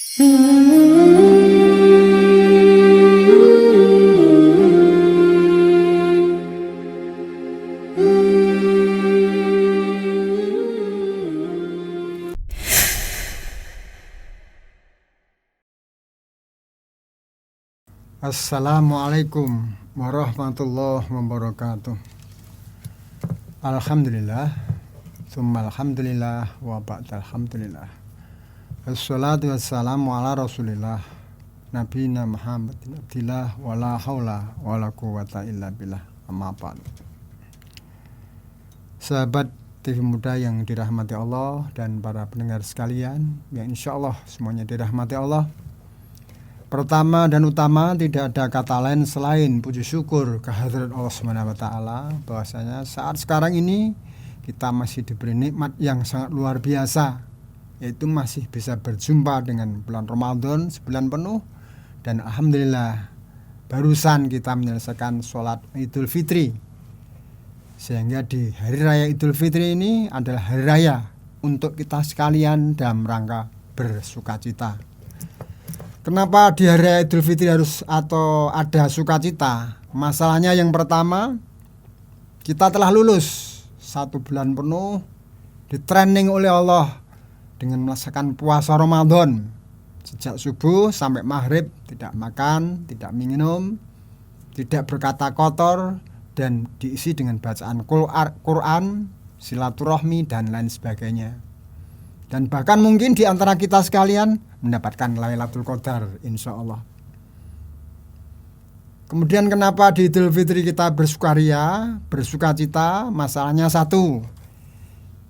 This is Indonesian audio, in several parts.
Assalamualaikum warahmatullahi wabarakatuh. Alhamdulillah, summa alhamdulillah, wa ba'da alhamdulillah. Assalatu wassalamu ala rasulillah, nabiyina Muhammadin abdillah, wa la hawla wa la quwwata illa billah, amma ba'du. Sahabat TV Muda yang dirahmati Allah dan para pendengar sekalian, yang insya Allah semuanya dirahmati Allah. Pertama dan utama, tidak ada kata lain selain puji syukur kehadirat Allah SWT, bahwasanya saat sekarang ini kita masih diberi nikmat yang sangat luar biasa, yaitu masih bisa berjumpa dengan bulan Ramadan sebulan penuh. Dan alhamdulillah barusan kita menyelesaikan sholat Idul Fitri, sehingga di hari raya Idul Fitri ini adalah hari raya untuk kita sekalian dalam rangka bersukacita. Kenapa di hari raya Idul Fitri harus atau ada sukacita? Masalahnya yang pertama, kita telah lulus 1 bulan penuh di training oleh Allah dengan melaksanakan puasa Ramadan. Sejak subuh sampai maghrib tidak makan, tidak minum, tidak berkata kotor, dan diisi dengan bacaan Quran, silaturahmi, dan lain sebagainya. Dan bahkan mungkin di antara kita sekalian mendapatkan Lailatul Qadar insya Allah. Kemudian kenapa di Idul Fitri kita bersukaria, bersukacita? Masalahnya satu,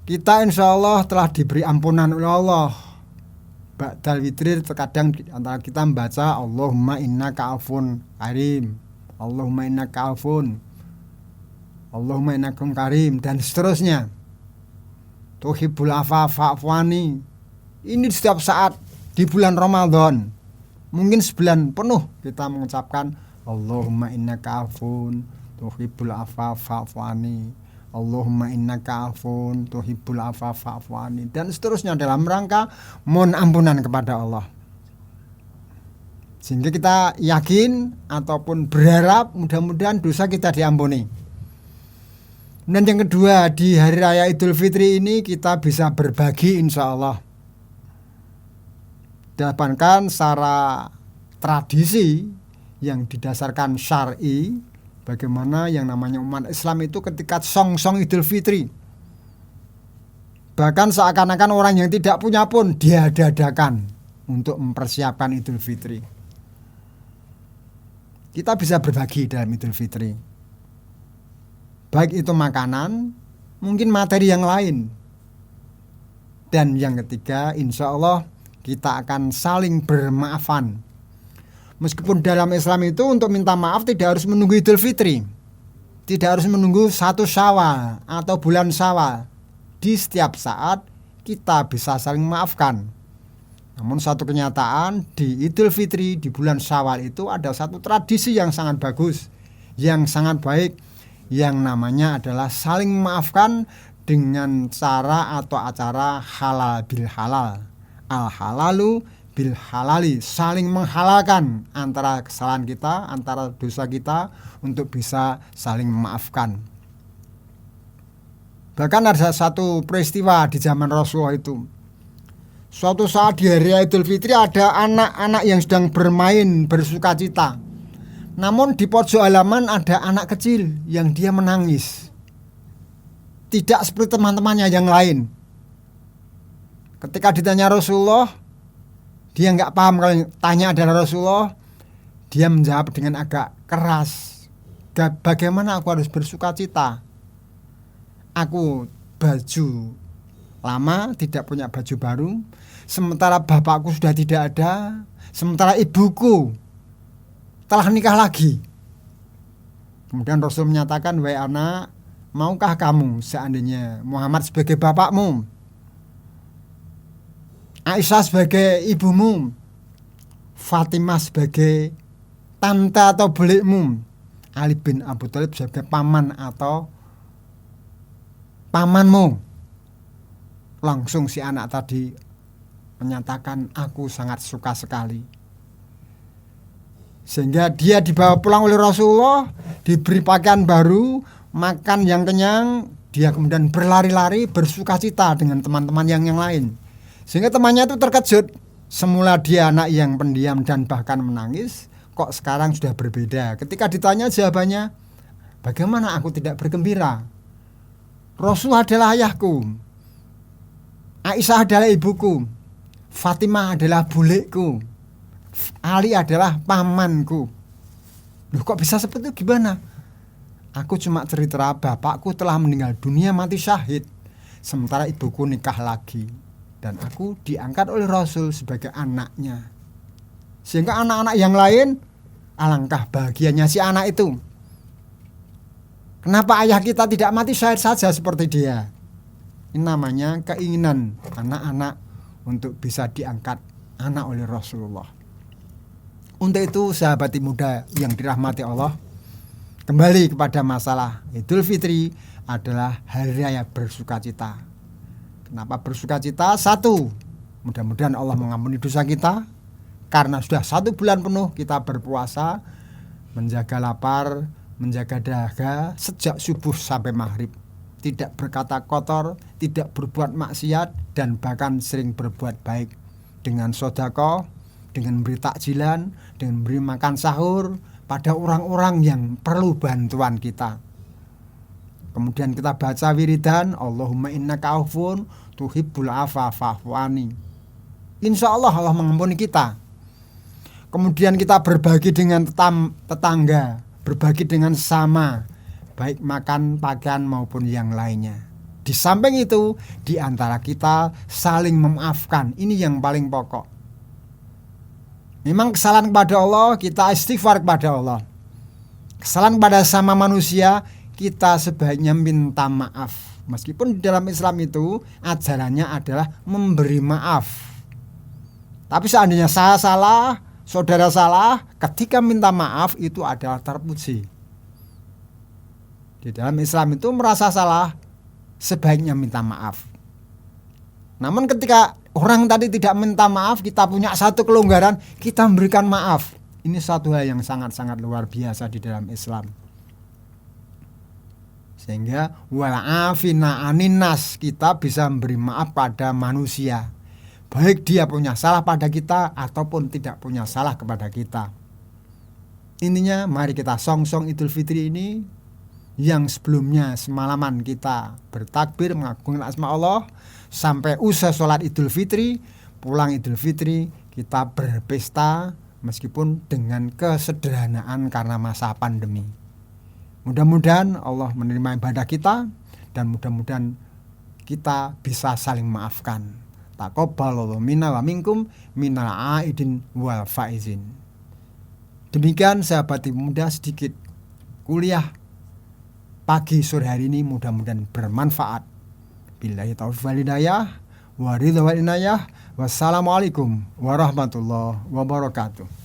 kita insya Allah telah diberi ampunan oleh Allah. Ba'dal witri terkadang di antara kita membaca Allahumma innaka afun karim, Allahumma innaka afun, Allahumma innaka karim, dan seterusnya. Tuhibbul afa fa'fwani. Ini setiap saat di bulan Ramadan, mungkin sebulan penuh kita mengucapkan Allahumma innaka afun tuhibbul afa fa'fwani, Allahumma innaka afun tuhibbul afa fa'fwani, dan seterusnya dalam rangka mohon ampunan kepada Allah. Sehingga kita yakin ataupun berharap mudah-mudahan dosa kita diampuni. Dan yang kedua, di hari raya Idul Fitri ini kita bisa berbagi insya Allah. Dapatkan secara tradisi yang didasarkan syar'i, bagaimana yang namanya umat Islam itu ketika song-song Idul Fitri, bahkan seakan-akan orang yang tidak punya pun diadakan untuk mempersiapkan Idul Fitri. Kita bisa berbagi dalam Idul Fitri, baik itu makanan, mungkin materi yang lain. Dan yang ketiga, insya Allah kita akan saling bermaafan. Meskipun dalam Islam itu untuk minta maaf tidak harus menunggu Idul Fitri, tidak harus menunggu 1 Syawal atau bulan Syawal. Di setiap saat kita bisa saling memaafkan. Namun satu kenyataan, di Idul Fitri di bulan Syawal itu ada satu tradisi yang sangat bagus, yang sangat baik, yang namanya adalah saling memaafkan dengan cara atau acara halal bil halal, al halalu bil halali, saling menghalalkan antara kesalahan kita, antara dosa kita, untuk bisa saling memaafkan. Bahkan ada satu peristiwa di zaman Rasulullah itu, suatu saat di hari Idul Fitri ada anak-anak yang sedang bermain bersukacita. Namun di pojok halaman ada anak kecil yang dia menangis. Tidak seperti teman-temannya yang lain. Ketika ditanya Rasulullah, dia nggak paham kalau yang tanya adalah Rasulullah. Dia menjawab dengan agak keras, bagaimana aku harus bersukacita? Aku baju lama, tidak punya baju baru, sementara bapakku sudah tidak ada, sementara ibuku telah nikah lagi. Kemudian Rasul menyatakan, wahai anak, maukah kamu seandainya Muhammad sebagai bapakmu, Aisyah sebagai ibumu, Fatimah sebagai tante atau bulikmu, Ali bin Abi Thalib sebagai paman atau pamanmu? Langsung si anak tadi menyatakan aku sangat suka sekali. Sehingga dia dibawa pulang oleh Rasulullah, diberi pakaian baru, makan yang kenyang, dia kemudian berlari-lari bersukacita dengan teman-teman yang lain. Sehingga temannya itu terkejut. Semula dia anak yang pendiam dan bahkan menangis, kok sekarang sudah berbeda. Ketika ditanya jawabannya, bagaimana aku tidak bergembira? Rasul adalah ayahku, Aisyah adalah ibuku, Fatimah adalah bulekku, Ali adalah pamanku. Loh, kok bisa seperti itu, gimana? Aku cuma cerita bapakku telah meninggal dunia mati syahid, sementara ibuku nikah lagi, dan aku diangkat oleh Rasul sebagai anaknya. Sehingga anak-anak yang lain, alangkah bahagianya si anak itu. Kenapa ayah kita tidak mati syahid saja seperti dia? Ini namanya keinginan anak-anak untuk bisa diangkat anak oleh Rasulullah. Untuk itu sahabat muda yang dirahmati Allah, kembali kepada masalah Idul Fitri adalah hari raya bersukacita. Kenapa bersukacita? Satu, mudah-mudahan Allah mengampuni dosa kita, karena sudah 1 bulan penuh kita berpuasa, menjaga lapar, menjaga dahaga sejak subuh sampai maghrib, tidak berkata kotor, tidak berbuat maksiat, dan bahkan sering berbuat baik dengan sedekah, dengan beri takjilan, dengan beri makan sahur pada orang-orang yang perlu bantuan kita. Kemudian kita baca wiridan, Allahumma innaka afun tuhibbul afwa fa'fu anni. Insya Allah Allah mengampuni kita. Kemudian kita berbagi dengan tetangga, berbagi dengan sesama, baik makan, pakaian maupun yang lainnya. Di samping itu, di antara kita saling memaafkan. Ini yang paling pokok. Memang kesalahan kepada Allah, kita istighfar kepada Allah. Kesalahan kepada sama manusia, kita sebaiknya minta maaf. Meskipun di dalam Islam itu ajarannya adalah memberi maaf. Tapi seandainya saya salah, saudara salah, ketika minta maaf itu adalah terpuji. Di dalam Islam itu merasa salah, sebaiknya minta maaf. Namun ketika orang tadi tidak minta maaf, kita punya satu kelonggaran, kita memberikan maaf. Ini satu hal yang sangat-sangat luar biasa di dalam Islam. Sehingga wal'afina aninnas, kita bisa memberi maaf pada manusia, baik dia punya salah pada kita ataupun tidak punya salah kepada kita. Intinya mari kita song-song Idul Fitri ini, yang sebelumnya semalaman kita bertakbir mengagungkan asma Allah, sampai usai sholat Idul Fitri, pulang Idul Fitri kita berpesta meskipun dengan kesederhanaan karena masa pandemi. Mudah-mudahan Allah menerima ibadah kita, dan mudah-mudahan kita bisa saling maafkan. Taqabbalallahu minna wa minkum minal aidin wal faizin. Demikian sahabat muda sedikit kuliah pagi sore hari ini, mudah-mudahan bermanfaat. Billahi taufiq wal hidayah wa ridha wal inayah. Wassalamualaikum warahmatullahi wabarakatuh.